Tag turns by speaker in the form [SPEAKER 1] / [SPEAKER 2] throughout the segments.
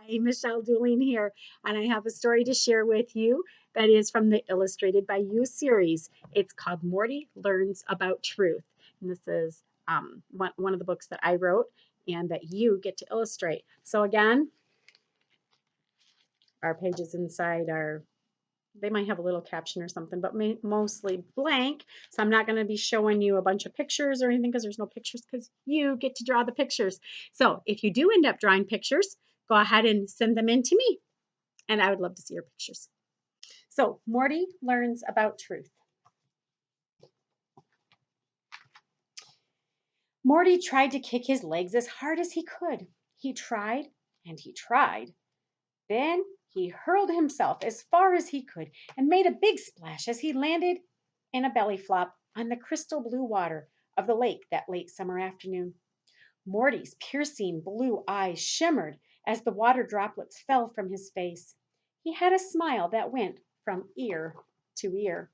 [SPEAKER 1] Hi, Michelle Deuling here, and I have a story to share with you that is from the Illustrated by You series. It's called Morty Learns About Truth. And this is one of the books that I wrote and that you get to illustrate. So, again, our pages inside are, they might have a little caption or something, but mostly blank. So, I'm not going to be showing you a bunch of pictures or anything because there's no pictures because you get to draw the pictures. So, if you do end up drawing pictures, go ahead and send them in to me. And I would love to see your pictures. So, Morty learns about truth. Morty tried to kick his legs as hard as he could. He tried and he tried. Then he hurled himself as far as he could and made a big splash as he landed in a belly flop on the crystal blue water of the lake that late summer afternoon. Morty's piercing blue eyes shimmered as the water droplets fell from his face. He had a smile that went from ear to ear.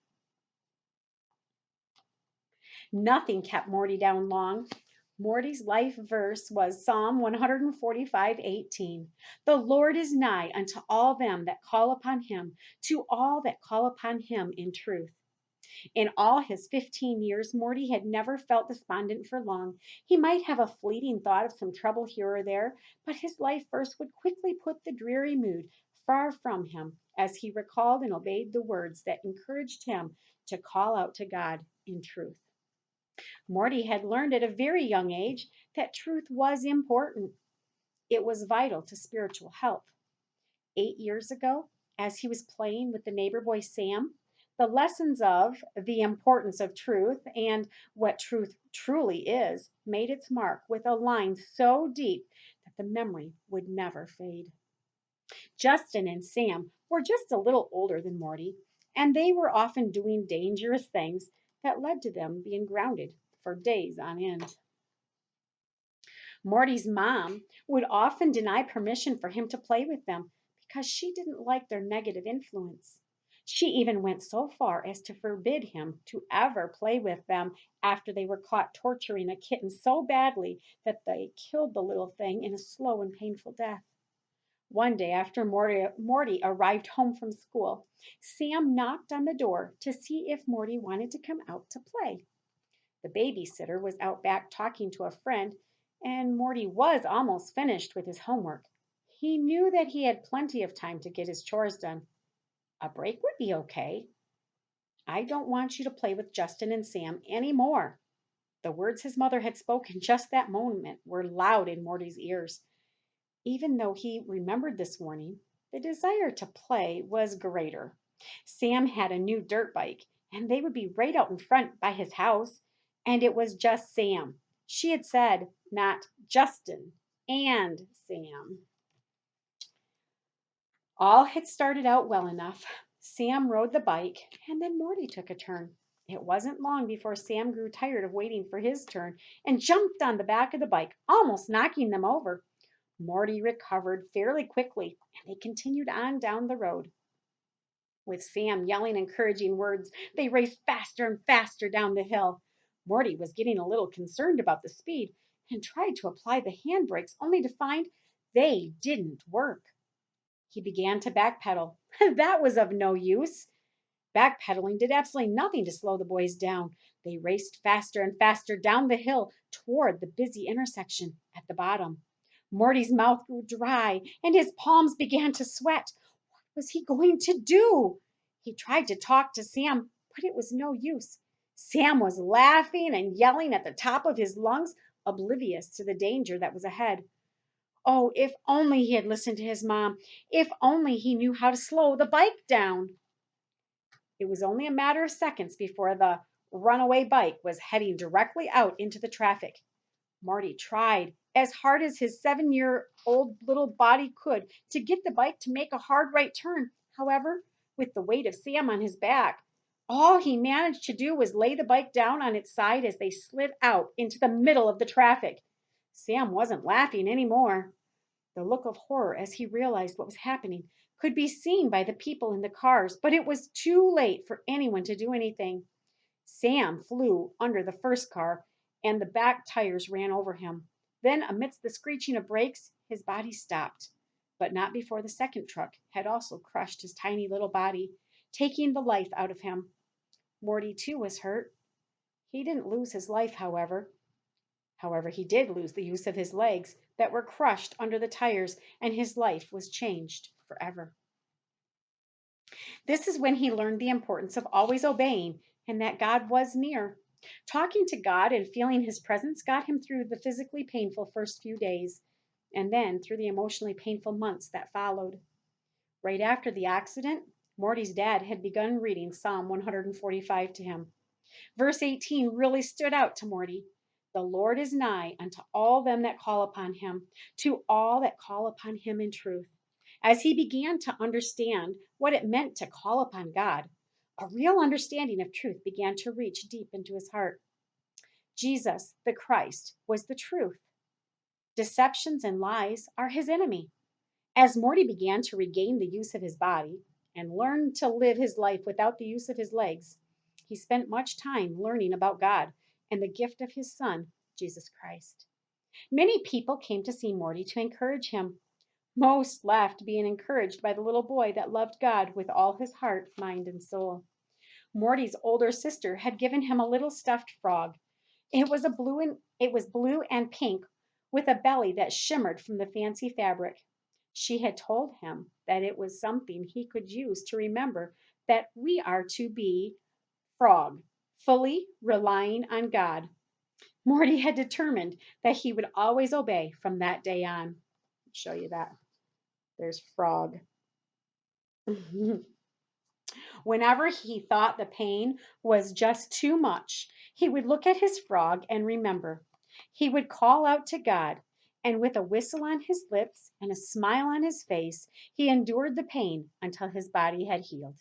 [SPEAKER 1] Nothing kept Morty down long. Morty's life verse was Psalm 145:18. The Lord is nigh unto all them that call upon him, to all that call upon him in truth. In all his 15 years, Morty had never felt despondent for long. He might have a fleeting thought of some trouble here or there, but his life verse would quickly put the dreary mood far from him as he recalled and obeyed the words that encouraged him to call out to God in truth. Morty had learned at a very young age that truth was important. It was vital to spiritual health. 8 years ago, as he was playing with the neighbor boy Sam, the lessons of the importance of truth and what truth truly is made its mark with a line so deep that the memory would never fade. Justin and Sam were just a little older than Morty, and they were often doing dangerous things that led to them being grounded for days on end. Morty's mom would often deny permission for him to play with them because she didn't like their negative influence. She even went so far as to forbid him to ever play with them after they were caught torturing a kitten so badly that they killed the little thing in a slow and painful death. One day after Morty arrived home from school, Sam knocked on the door to see if Morty wanted to come out to play. The babysitter was out back talking to a friend, and Morty was almost finished with his homework. He knew that he had plenty of time to get his chores done. A break would be okay. I don't want you to play with Justin and Sam any more. The words his mother had spoken just that moment were loud in Morty's ears. Even though he remembered this warning, the desire to play was greater. Sam had a new dirt bike, and they would be right out in front by his house. And it was just Sam. She had said, not Justin and Sam. All had started out well enough. Sam rode the bike, and then Morty took a turn. It wasn't long before Sam grew tired of waiting for his turn and jumped on the back of the bike, almost knocking them over. Morty recovered fairly quickly, and they continued on down the road. With Sam yelling encouraging words, they raced faster and faster down the hill. Morty was getting a little concerned about the speed and tried to apply the handbrakes only to find they didn't work. He began to backpedal. That was of no use. Backpedaling did absolutely nothing to slow the boys down. They raced faster and faster down the hill toward the busy intersection at the bottom. Morty's mouth grew dry and his palms began to sweat. What was he going to do? He tried to talk to Sam, but it was no use. Sam was laughing and yelling at the top of his lungs, oblivious to the danger that was ahead. Oh, if only he had listened to his mom. If only he knew how to slow the bike down. It was only a matter of seconds before the runaway bike was heading directly out into the traffic. Marty tried as hard as his 7-year-old little body could to get the bike to make a hard right turn. However, with the weight of Sam on his back, all he managed to do was lay the bike down on its side as they slid out into the middle of the traffic. Sam wasn't laughing anymore. The look of horror as he realized what was happening could be seen by the people in the cars, but it was too late for anyone to do anything. Sam flew under the first car, and the back tires ran over him. Then, amidst the screeching of brakes, his body stopped. but not before the second truck had also crushed his tiny little body, taking the life out of him. Morty, too, was hurt. He didn't lose his life, however. However, he did lose the use of his legs that were crushed under the tires, and his life was changed forever. This is when he learned the importance of always obeying and that God was near. Talking to God and feeling his presence got him through the physically painful first few days, and then through the emotionally painful months that followed. Right after the accident, Morty's dad had begun reading Psalm 145 to him. Verse 18 really stood out to Morty. The Lord is nigh unto all them that call upon him, to all that call upon him in truth. As he began to understand what it meant to call upon God, a real understanding of truth began to reach deep into his heart. Jesus, the Christ, was the truth. Deceptions and lies are his enemy. As Morty began to regain the use of his body and learn to live his life without the use of his legs, he spent much time learning about God and the gift of his Son, Jesus Christ. Many people came to see Morty to encourage him. Most left being encouraged by the little boy that loved God with all his heart, mind, and soul. Morty's older sister had given him a little stuffed frog. It was blue and pink with a belly that shimmered from the fancy fabric. She had told him that it was something he could use to remember that we are to be frog, fully relying on God. Morty had determined that he would always obey from that day on. I'll show you that. There's frog. Whenever he thought the pain was just too much, he would look at his frog and remember. He would call out to God, and with a whistle on his lips and a smile on his face, he endured the pain until his body had healed.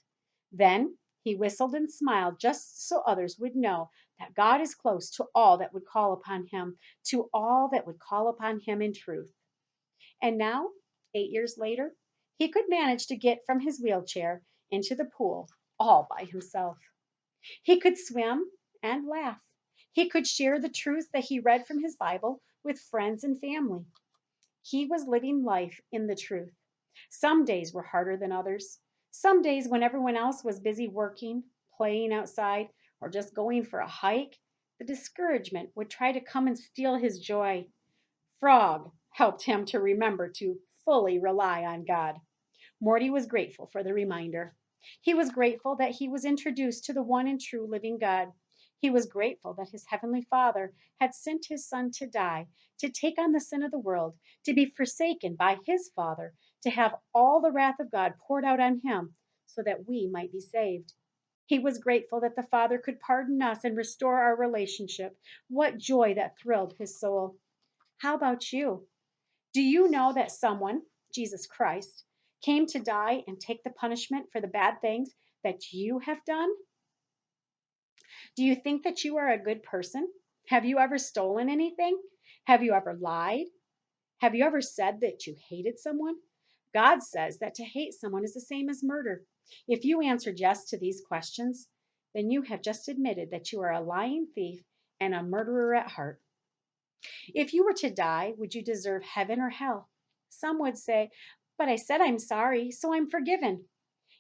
[SPEAKER 1] Then he whistled and smiled just so others would know that God is close to all that would call upon him, to all that would call upon him in truth. And now, 8 years later, he could manage to get from his wheelchair into the pool all by himself. He could swim and laugh. He could share the truths that he read from his Bible with friends and family. He was living life in the truth. Some days were harder than others. Some days, when everyone else was busy working, playing outside, or just going for a hike, the discouragement would try to come and steal his joy. Frog helped him to remember to fully rely on God. Morty was grateful for the reminder. He was grateful that he was introduced to the one and true living God. He was grateful that his heavenly Father had sent his Son to die, to take on the sin of the world, to be forsaken by his Father, to have all the wrath of God poured out on him so that we might be saved. He was grateful that the Father could pardon us and restore our relationship. What joy that thrilled his soul. How about you? Do you know that someone, Jesus Christ, came to die and take the punishment for the bad things that you have done? Do you think that you are a good person? Have you ever stolen anything? Have you ever lied? Have you ever said that you hated someone? God says that to hate someone is the same as murder. If you answered yes to these questions, then you have just admitted that you are a lying thief and a murderer at heart. If you were to die, would you deserve heaven or hell? Some would say, but I said I'm sorry, so I'm forgiven.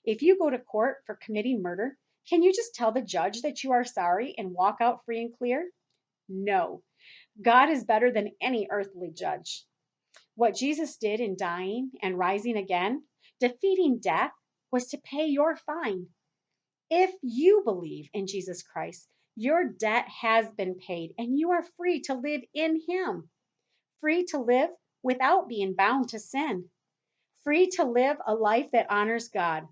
[SPEAKER 1] If you go to court for committing murder, can you just tell the judge that you are sorry and walk out free and clear? No. God is better than any earthly judge. What Jesus did in dying and rising again, defeating death, was to pay your fine. If you believe in Jesus Christ, your debt has been paid and you are free to live in Him, free to live without being bound to sin, free to live a life that honors God.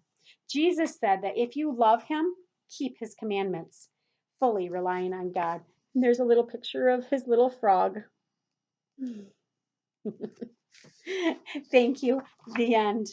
[SPEAKER 1] Jesus said that if you love Him, keep His commandments, fully relying on God. And there's a little picture of his little frog. Thank you. The end.